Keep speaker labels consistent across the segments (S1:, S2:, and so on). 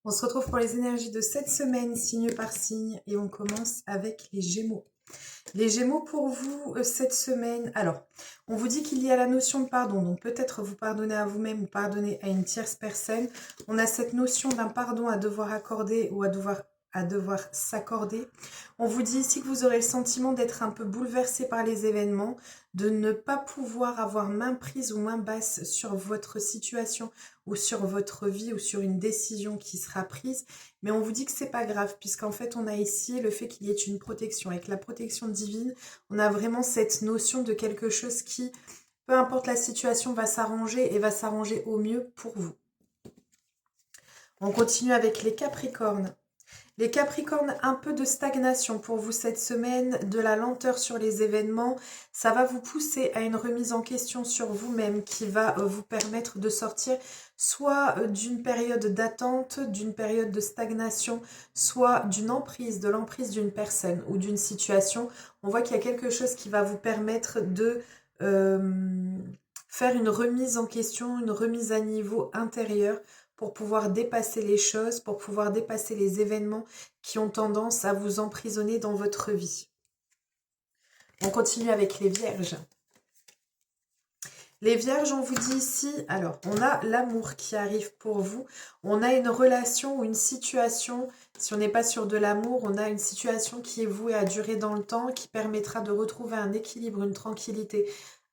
S1: On se retrouve pour les énergies de cette semaine, signe par signe, et on commence avec les Gémeaux. Les Gémeaux pour vous, cette semaine, alors, on vous dit qu'il y a la notion de pardon, donc peut-être vous pardonnez à vous-même ou pardonner à une tierce personne. On a cette notion d'un pardon à devoir accorder ou à devoir s'accorder. On vous dit ici que vous aurez le sentiment d'être un peu bouleversé par les événements, de ne pas pouvoir avoir main prise ou main basse sur votre situation ou sur votre vie ou sur une décision qui sera prise. Mais on vous dit que c'est pas grave, puisqu'en fait, on a ici le fait qu'il y ait une protection. Avec la protection divine, on a vraiment cette notion de quelque chose qui, peu importe la situation, va s'arranger et va s'arranger au mieux pour vous. On continue avec les Capricornes. Les Capricornes, un peu de stagnation pour vous cette semaine, de la lenteur sur les événements. Ça va vous pousser à une remise en question sur vous-même qui va vous permettre de sortir soit d'une période d'attente, d'une période de stagnation, soit d'une emprise, de l'emprise d'une personne ou d'une situation. On voit qu'il y a quelque chose qui va vous permettre de faire une remise en question, une remise à niveau intérieur pour pouvoir dépasser les choses, pour pouvoir dépasser les événements qui ont tendance à vous emprisonner dans votre vie. On continue avec les Vierges. Les Vierges, on vous dit ici, alors, on a l'amour qui arrive pour vous. On a une relation ou une situation, si on n'est pas sur de l'amour, on a une situation qui est vouée à durer dans le temps, qui permettra de retrouver un équilibre, une tranquillité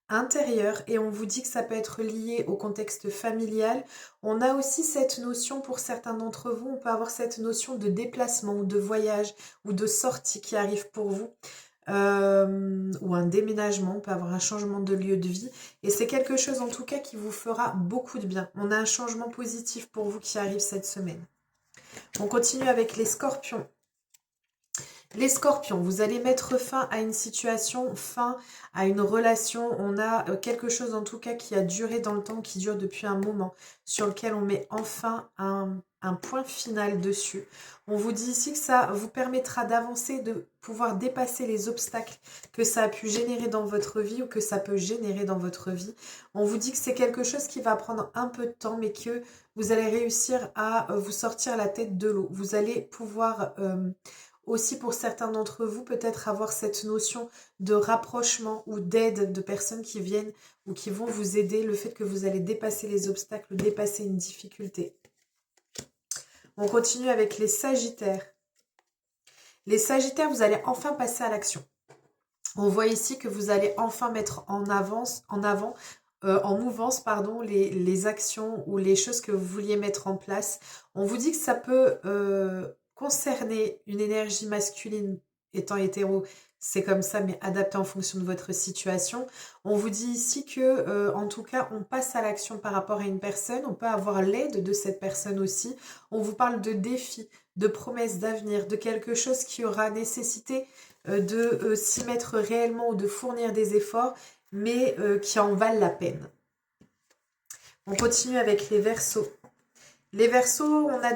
S1: intérieur, et on vous dit que ça peut être lié au contexte familial. On a aussi cette notion, pour certains d'entre vous, on peut avoir cette notion de déplacement ou de voyage ou de sortie qui arrive pour vous, ou un déménagement, on peut avoir un changement de lieu de vie, et c'est quelque chose en tout cas qui vous fera beaucoup de bien. On a un changement positif pour vous qui arrive cette semaine. On continue avec les Scorpions. Les Scorpions, vous allez mettre fin à une situation, fin à une relation. On a quelque chose en tout cas qui a duré dans le temps, qui dure depuis un moment, sur lequel on met enfin un point final dessus. On vous dit ici que ça vous permettra d'avancer, de pouvoir dépasser les obstacles que ça a pu générer dans votre vie ou que ça peut générer dans votre vie. On vous dit que c'est quelque chose qui va prendre un peu de temps, mais que vous allez réussir à vous sortir la tête de l'eau. Vous allez pouvoir aussi, pour certains d'entre vous, peut-être avoir cette notion de rapprochement ou d'aide de personnes qui viennent ou qui vont vous aider, le fait que vous allez dépasser les obstacles, dépasser une difficulté. On continue avec les Sagittaires. Les Sagittaires, vous allez enfin passer à l'action. On voit ici que vous allez enfin mettre en mouvance, les actions ou les choses que vous vouliez mettre en place. On vous dit que ça peut concerner une énergie masculine, étant hétéro, c'est comme ça, mais adapté en fonction de votre situation. On vous dit ici que, en tout cas, on passe à l'action par rapport à une personne. On peut avoir l'aide de cette personne aussi. On vous parle de défis, de promesses d'avenir, de quelque chose qui aura nécessité de s'y mettre réellement ou de fournir des efforts, mais qui en valent la peine. On continue avec les Verseaux. Les Verseaux, on a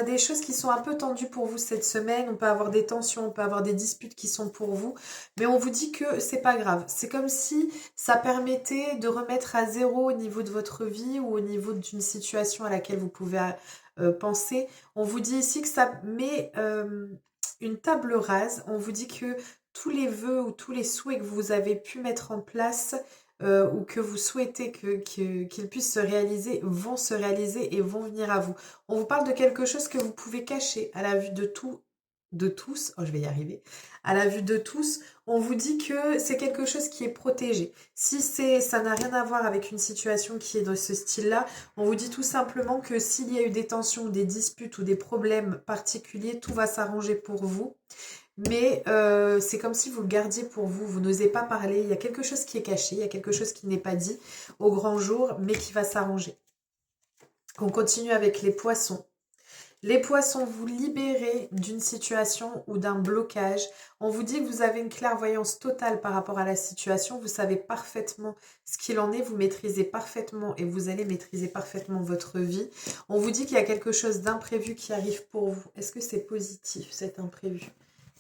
S1: des choses qui sont un peu tendues pour vous cette semaine. On peut avoir des tensions, on peut avoir des disputes qui sont pour vous. Mais on vous dit que c'est pas grave. C'est comme si ça permettait de remettre à zéro au niveau de votre vie ou au niveau d'une situation à laquelle vous pouvez penser. On vous dit ici que ça met une table rase. On vous dit que tous les vœux ou tous les souhaits que vous avez pu mettre en place ou que vous souhaitez qu'ils puissent se réaliser, vont se réaliser et vont venir à vous. On vous parle de quelque chose que vous pouvez cacher à la vue de tous, oh je vais y arriver, à la vue de tous. On vous dit que c'est quelque chose qui est protégé. Si ça n'a rien à voir avec une situation qui est de ce style-là, on vous dit tout simplement que s'il y a eu des tensions, des disputes ou des problèmes particuliers, tout va s'arranger pour vous. Mais c'est comme si vous le gardiez pour vous, vous n'osez pas parler, il y a quelque chose qui est caché, il y a quelque chose qui n'est pas dit au grand jour, mais qui va s'arranger. On continue avec les Poissons. Les Poissons, vous libérez d'une situation ou d'un blocage. On vous dit que vous avez une clairvoyance totale par rapport à la situation, vous savez parfaitement ce qu'il en est, vous maîtrisez parfaitement et vous allez maîtriser parfaitement votre vie. On vous dit qu'il y a quelque chose d'imprévu qui arrive pour vous. Est-ce que c'est positif cet imprévu ?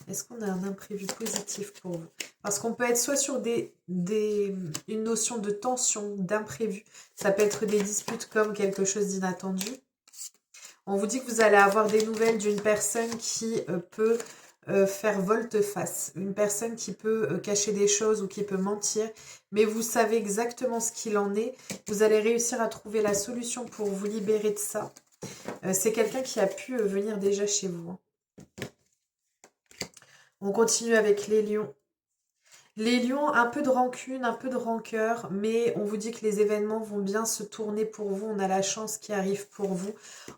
S1: Est-ce qu'on a un imprévu positif pour vous? Parce qu'on peut être soit sur une notion de tension, d'imprévu. Ça peut être des disputes comme quelque chose d'inattendu. On vous dit que vous allez avoir des nouvelles d'une personne qui peut faire volte-face. Une personne qui peut cacher des choses ou qui peut mentir. Mais vous savez exactement ce qu'il en est. Vous allez réussir à trouver la solution pour vous libérer de ça. C'est quelqu'un qui a pu venir déjà chez vous. Hein. On continue avec les lions. Les lions, un peu de rancune, un peu de rancœur, mais on vous dit que les événements vont bien se tourner pour vous. On a la chance qui arrive pour vous.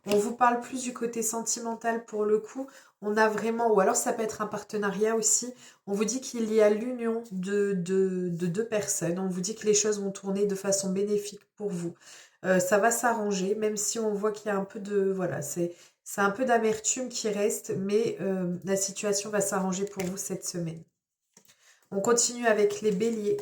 S1: On vous parle plus du côté sentimental pour le coup. On a vraiment, ou alors ça peut être un partenariat aussi. On vous dit qu'il y a l'union de deux personnes. On vous dit que les choses vont tourner de façon bénéfique pour vous. Ça va s'arranger, même si on voit qu'il y a un peu de... Voilà, c'est un peu d'amertume qui reste, mais la situation va s'arranger pour vous cette semaine. On continue avec les béliers.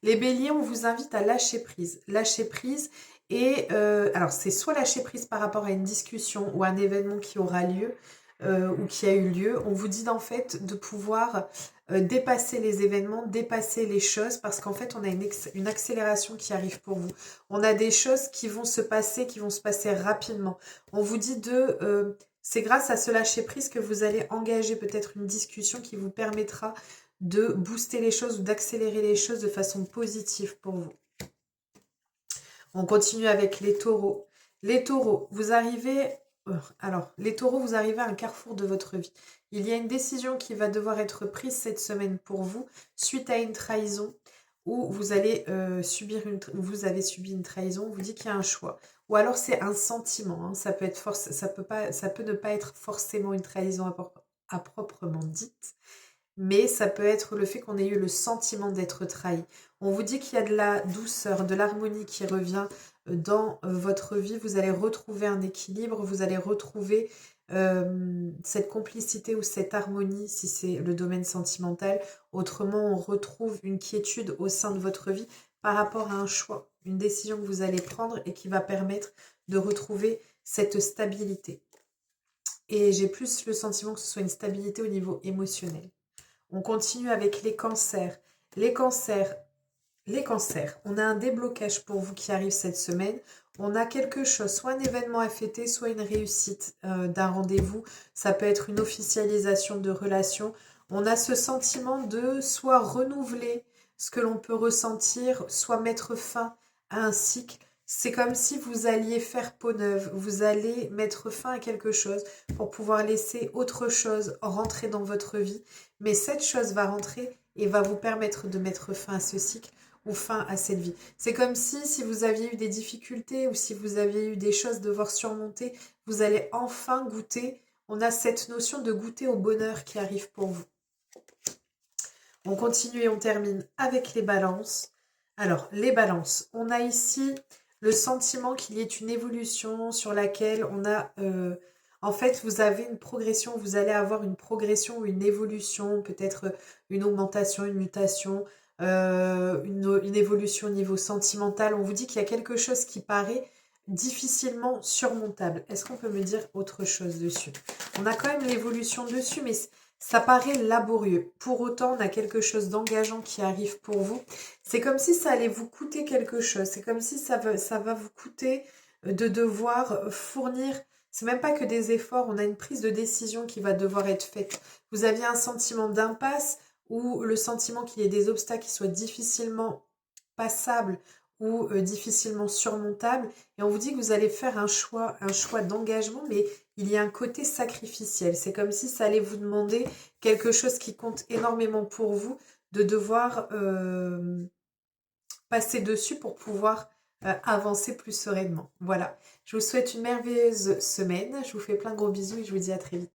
S1: Les béliers, on vous invite à lâcher prise. Lâcher prise et... alors, c'est soit lâcher prise par rapport à une discussion ou un événement qui aura lieu ou qui a eu lieu. On vous dit en fait de pouvoir dépasser les événements, dépasser les choses parce qu'en fait, on a une accélération qui arrive pour vous. On a des choses qui vont se passer rapidement. On vous dit de... c'est grâce à ce lâcher prise que vous allez engager peut-être une discussion qui vous permettra de booster les choses ou d'accélérer les choses de façon positive pour vous. On continue avec les taureaux. Les taureaux, vous arrivez... les taureaux, vous arrivez à un carrefour de votre vie. Il y a une décision qui va devoir être prise cette semaine pour vous suite à une trahison où vous allez vous avez subi une trahison. On vous dit qu'il y a un choix. Ou alors c'est un sentiment. Hein. Ça peut être ça peut ne pas être forcément une trahison à proprement dite. Mais ça peut être le fait qu'on ait eu le sentiment d'être trahi. On vous dit qu'il y a de la douceur, de l'harmonie qui revient dans votre vie. Vous allez retrouver un équilibre, vous allez retrouver cette complicité ou cette harmonie si c'est le domaine sentimental. Autrement, on retrouve une quiétude au sein de votre vie par rapport à un choix, une décision que vous allez prendre et qui va permettre de retrouver cette stabilité. Et j'ai plus le sentiment que ce soit une stabilité au niveau émotionnel. On continue avec les cancers. Les cancers, on a un déblocage pour vous qui arrive cette semaine. On a quelque chose, soit un événement à fêter, soit une réussite d'un rendez-vous. Ça peut être une officialisation de relation. On a ce sentiment de soit renouveler ce que l'on peut ressentir, soit mettre fin à un cycle. C'est comme si vous alliez faire peau neuve, vous allez mettre fin à quelque chose pour pouvoir laisser autre chose rentrer dans votre vie. Mais cette chose va rentrer et va vous permettre de mettre fin à ce cycle ou fin à cette vie. C'est comme si vous aviez eu des difficultés ou si vous aviez eu des choses à devoir surmonter, vous allez enfin goûter. On a cette notion de goûter au bonheur qui arrive pour vous. On continue et on termine avec les balances. Alors, les balances, on a ici le sentiment qu'il y ait une évolution sur laquelle on a... en fait, vous avez une progression, vous allez avoir une progression ou une évolution, peut-être une augmentation, une mutation, une évolution au niveau sentimental. On vous dit qu'il y a quelque chose qui paraît difficilement surmontable. Est-ce qu'on peut me dire autre chose dessus? On a quand même l'évolution dessus, mais ça paraît laborieux. Pour autant, on a quelque chose d'engageant qui arrive pour vous. C'est comme si ça allait vous coûter quelque chose. C'est comme si ça va vous coûter de devoir fournir. C'est même pas que des efforts. On a une prise de décision qui va devoir être faite. Vous aviez un sentiment d'impasse ou le sentiment qu'il y ait des obstacles qui soient difficilement passables ou difficilement surmontables. Et on vous dit que vous allez faire un choix d'engagement, mais il y a un côté sacrificiel. C'est comme si ça allait vous demander quelque chose qui compte énormément pour vous, de devoir passer dessus pour pouvoir avancer plus sereinement. Voilà. Je vous souhaite une merveilleuse semaine. Je vous fais plein de gros bisous et je vous dis à très vite.